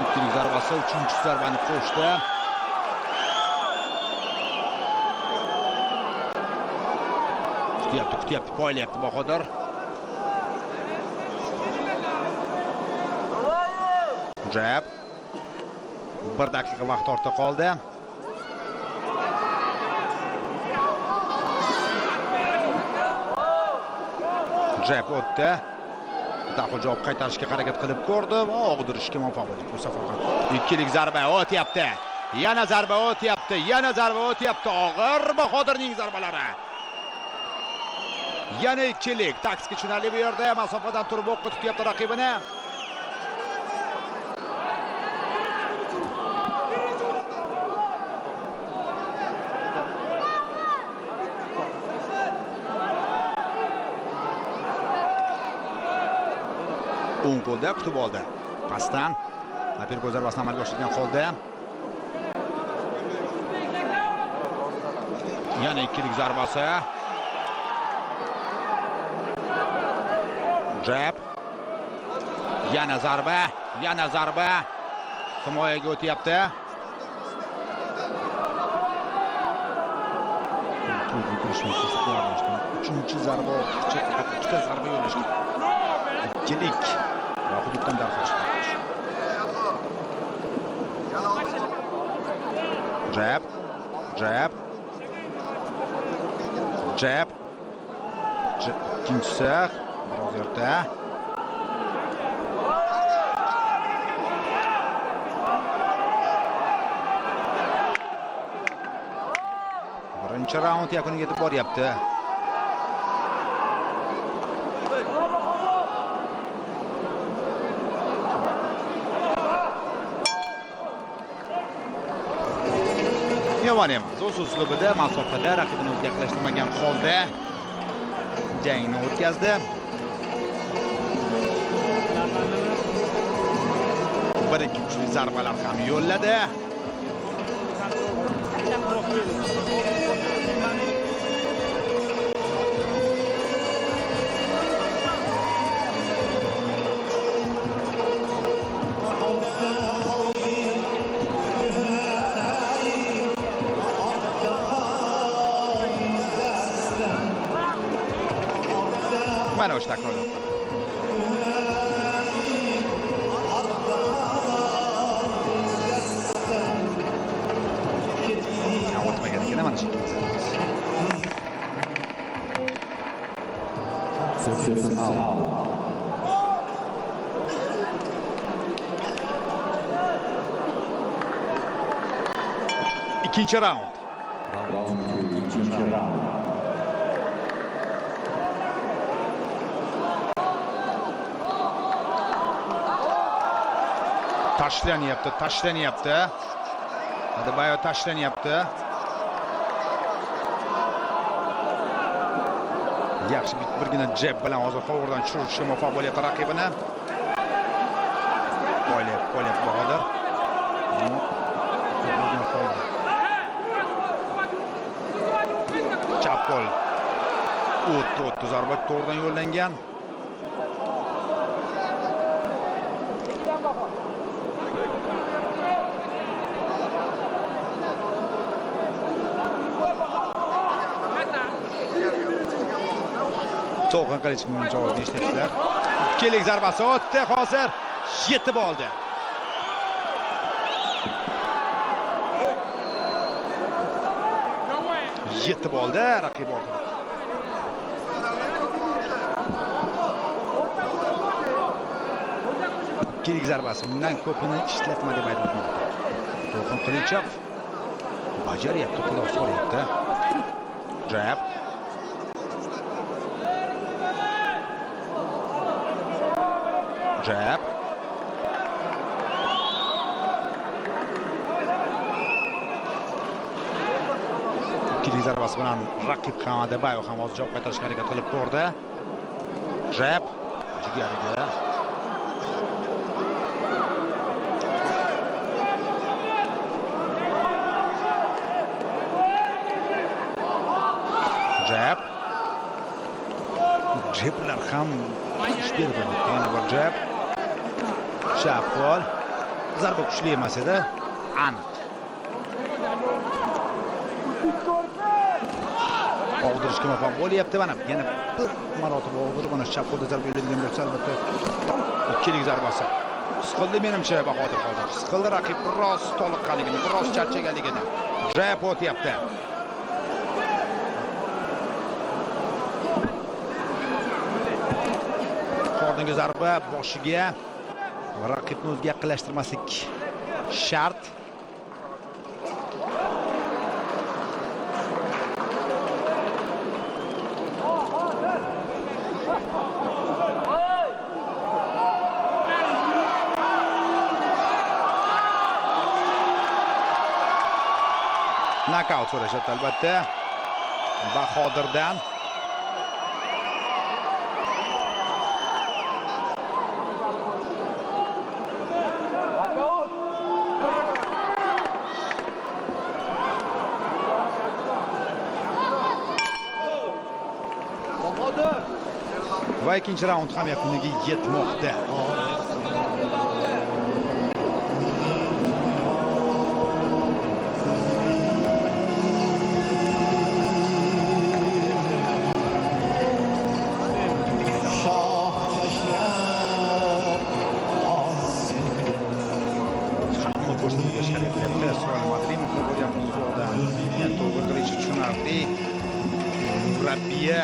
ikkilik zarbasi, uchinchi zarbani qo'shdi. Kutyapti, poylayapti Bahodir. Jab. 1 daqiqa vaqt ortda qoldi. Jab o'tdi. Daho javob qaytarishga harakat qilib ko'rdi va og'dirishga muvaffaq bo'ldi. Bu safar ham ikkilik zarba o'tyapti. Yana zarba o'tyapti. Og'ir Bahodirning zarbalari. Yana ikkilik. Taktika tushunarli bu yerda. Masofadan turib o'qqa tutyapti raqibini. O'ng qo'lda kutib oldi. Pastdan Napirko zarbasini amalga oshirgan holda. Yana ikkilik zarbasi. Jab. Yana zarba. Himoyaga o'tyapti. Uchinchi zarba, ikkita zarba yo'llashgan. Ikkilik va hududdan darhol chiqdi. Jab. Ikkinchisi biroz erta. Birinchi raund yakuniga yetib boryapti. Yo'q, o'z uslubida masofada raqibini o'ziga yaqinlashtirmagan holda jangni o'tkazdi. Bir-ikki kuchli zarbalar ham yo'lladi. Mana o'sha takrorlar. O'tmagan ekan mana shu. İkinci raund. Tashlanyapti. Adebayo tashlanyapti. Yaxshi birgina jab bilan hozir favordan tushirishga muvaffaq bo'lyapti raqibini. Qo'ylayapti Bahodir. Chap qo'l. O'tdi zarba to'g'ridan yo'llangan. To'g'ri qilish javobni eshitdilar. Ikkilik zarbasi o'tdi, hozir yetib oldi. Raqib ortida. Ikkilik zarbasi bundan ko'pini ishlatma deb aytmoqda. To'g'ri Qilichov bajaryapti, quloq solyapti. Jab. İkili zarbasi bilan raqib ham Adebayo ham hozir javob qaytarishga harakat qilib ko'rdi. Jab jigariga. Jablar ham ish berdi. Yana bir jab. Shafqol. zarba kuchli emas edi, aniq. Og'dirishga muvaffaq bo'lyapti. Mana yana bir marotaba og'dirib, mana chap qo'lda zarba beradigan bo'lsa, albatta ikkilik zarbasi. Siqildi menimcha Bahodir hozir. Siqildi raqib biroz toliqqanligini, biroz charchaganligini. Jab o'tyapti. Oldingi zarba boshiga va raqibni o'ziga yaqinlashtirmaslik shart. Knockout so'rashyapti albatta Bahodirdan. Va ikkinchi raund ham yakuniga yetmoqda. Murabbiya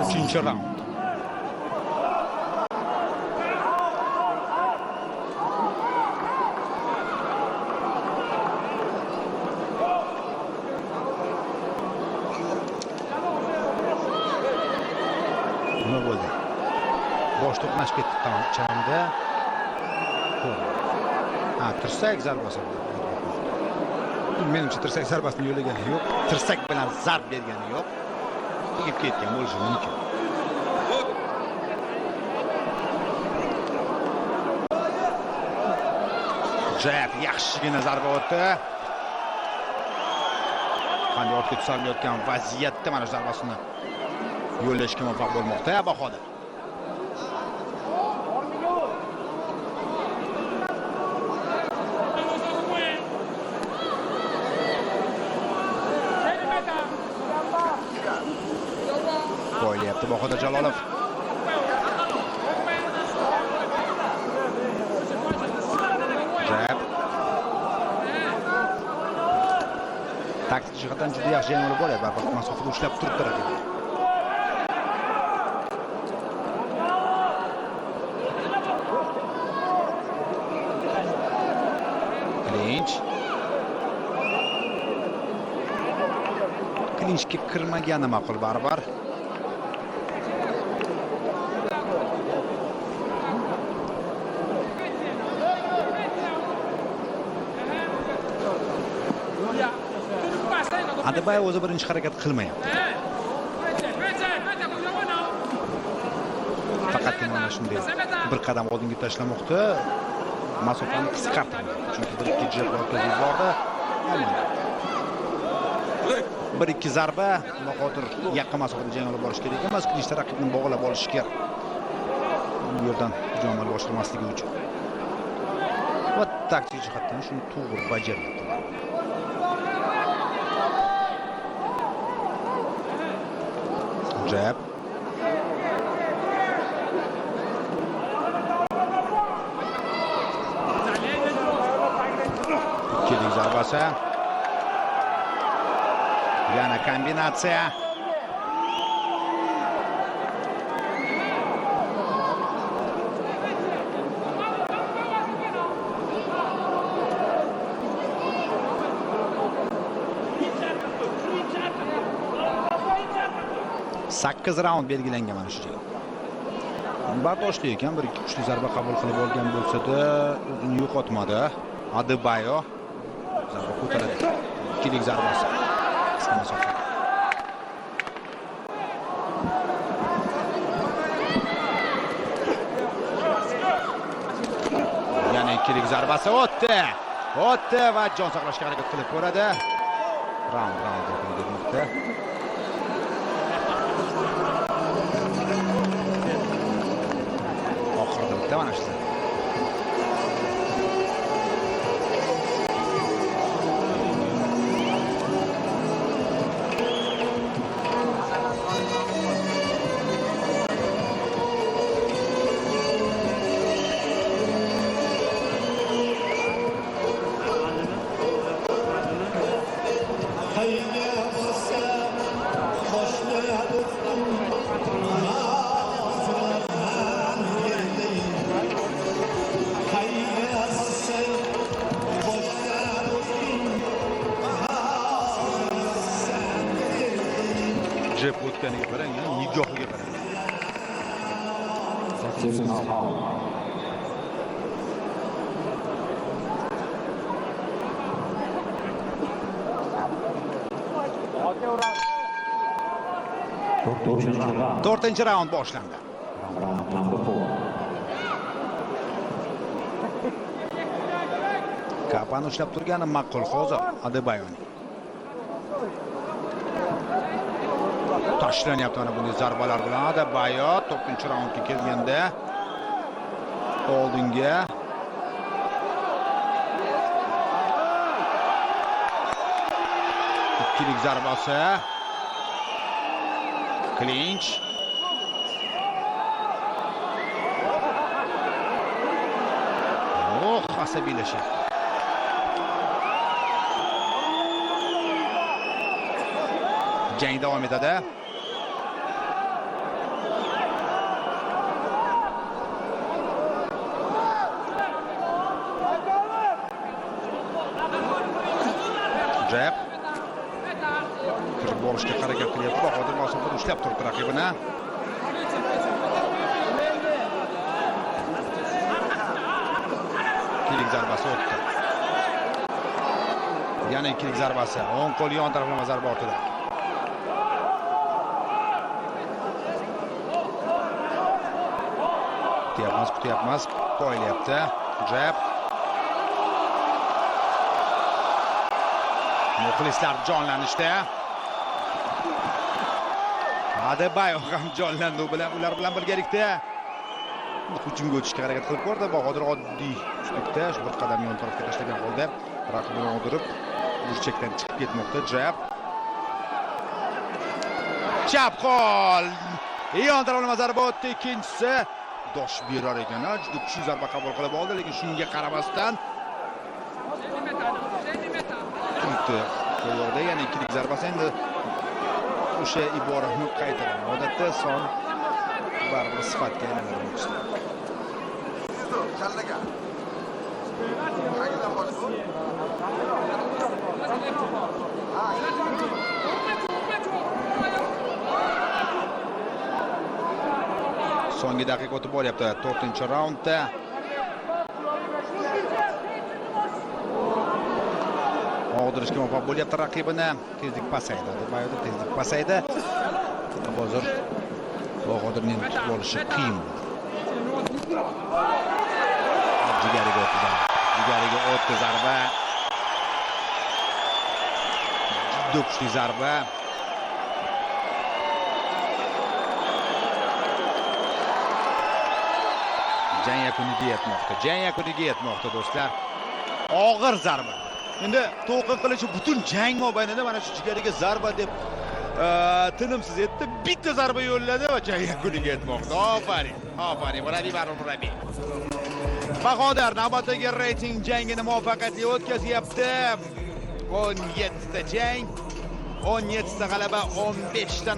uchinchi raund. Nima bo'ldi? Bosh to'qnashib ketdi chamda. Tirsak zarbasi. Menimcha tirsak zarbasini yo'llagani yo'q. Tirsak bilan zarb bergani yo'q. Tegib ketgan bo'lishi mumkin. Jab yaxshigina zarba o'tdi. Qanday ortga tusalayotgan vaziyatda mana zarbasini yo'llashga muvaffaq bo'lmoqda Bahodir. Qo'ylyapti Bahodir Jalolov. Jab. Taktik jihatdan juda yaxshi jang olib boradi. Baribir masofada ushlab turibdi raqib. Klinchga kirmagani ma'qul baribir. Adabay o'zi birinchi harakat qilmayapti. Faqatgina mana shunday bir qadam oldinga tashlamoqda, masofani qisqartirdi. Chunki bir ikki jab o'tkazib yubordi. Bir ikki zarba Bahodir yaqin masofada jang olib borish kerak emas, klinchda raqibni bog'lab olish kerak. Bu yerdan hujum amalga oshirmasligi uchun. Va taktik jihatdan shuni to'g'ri bajaryapti. Jab. İkili zarbası. Yana kombinatsiya. 8 raund belgilangan mana shu joyda. Bardoshli ekan, bir ikki kuchli zarba qabul qilib olgan bo'lsa-da, o'zini yo'qotmadi. Adebayo zarba ko'taradi. Ikkilik zarbasi. Qisqa masofa. Yana ikkilik zarbasi o'tdi. O'tdi va jon saqlashga harakat qilib ko'radi. Raund demoqda. Oxirida bitta mana shu. Jep o'tganiga qarang, nigohiga qarang. To'rtinchi raund boshlandi. Kapani ushlab turgani ma'qul hozir Adebayoning. Tashlanyapti mana bunday zarbalar bilan Adebayo 4-raundga kelganda oldinga ikkilik zarbasi. Clinch. Asabiylashyapti. Jang davom etadi. Jab. Kirib borishga harakat qilyapti. Bahodir masofada ushlab turibdi raqibini. Ikkilik zarbasi o'tdi. Yana ikkilik zarbasi. O'ng qo'l yon taraflama zarba ortida. Kutyapmiz. Qo'yilyapti. Jab. Muxlislar jonlanishda. Adebayo ham jonlandi ular bilan birgalikda. Hujumga o'tishga harakat qilib ko'rdi. Bahodir oddiy uslubda bir qadam yon tarafga tashlagan holda raqibini o'ldirib, burchakdan chiqib ketmoqda. Jab. Chap qo'l. Yon taraflama zarba o'tdi. Ikkinchisi dosh berar ekan. Juda kuchli zarba qabul qilib oldi, lekin shunga qaramasdan turibdi. Qo'yog'ida yana ikkilik zarbasi. Endi o'sha iborani qaytaraman. Odatda son baribir sifatga aylanadi. So'nggi daqiqa o'tib boryapti 4-raundda. Og'dirishga muvaffaq bo'lyapti raqibini. Tezlik pasaydi. Adebayoda tezlik pasaydi. Hozir Bahodirning tutib olishi qiyin. Jigariga o'tdi zarba. Juda kuchli zarba. Jang yakuniga yetmoqda do'stlar. Og'ir zarba. Endi to'qin qilishi butun jang mobaynida mana shu jigariga zarba deb tinimsiz etdi. Bitta zarba yo'lladi va jang yakuniga yetmoqda. Ofarin, murabbiy. Bahodir navbatdagi reyting jangini muvaffaqiyatli o'tkazyapti. 17 ta jang, 17 ta g'alaba, 15 ta